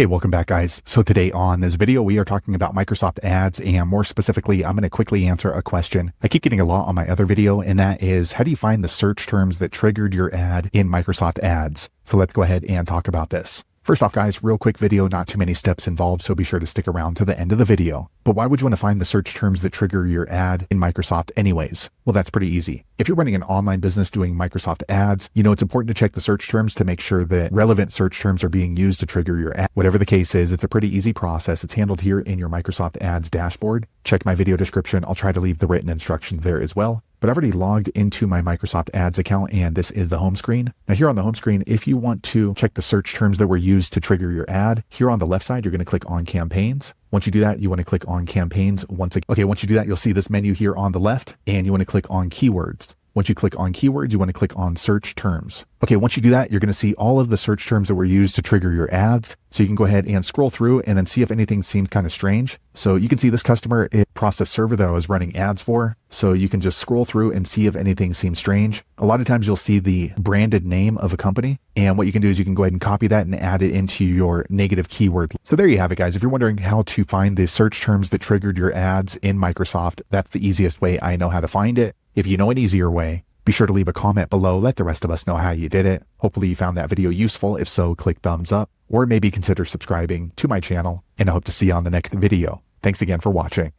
Hey, welcome back, guys. So today on this video, we are talking about Microsoft ads, and more specifically, I'm going to quickly answer a question I keep getting a lot on my other video, and that is, how do you find the search terms that triggered your ad in Microsoft ads? So let's go ahead and talk about this. First off, guys, real quick video, not too many steps involved, so be sure to stick around to the end of the video. But why would you want to find the search terms that trigger your ad in Microsoft anyways? Well, that's pretty easy. If you're running an online business doing Microsoft ads, it's important to check the search terms to make sure that relevant search terms are being used to trigger your ad. Whatever the case is, it's a pretty easy process. It's handled here in your Microsoft ads dashboard. Check my video description. I'll try to leave the written instruction there as well. But I've already logged into my Microsoft ads account, and this is the home screen. Now here on the home screen, if you want to check the search terms that were used to trigger your ad, here on the left side, you're going to click on campaigns. Once you do that, you want to click on campaigns once you do that, you'll see this menu here on the left, and you want to click on keywords. Once you click on keywords, you want to click on search terms. Okay, once you do that, you're going to see all of the search terms that were used to trigger your ads. So you can go ahead and scroll through and then see if anything seemed kind of strange. So you can see this customer process server that I was running ads for. So you can just scroll through and see if anything seems strange. A lot of times you'll see the branded name of a company. And what you can do is you can go ahead and copy that and add it into your negative keyword. So there you have it, guys. If you're wondering how to find the search terms that triggered your ads in Microsoft, that's the easiest way I know how to find it. If you know an easier way, be sure to leave a comment below. Let the rest of us know how you did it. Hopefully you found that video useful. If so, click thumbs up or maybe consider subscribing to my channel, and I hope to see you on the next video. Thanks again for watching.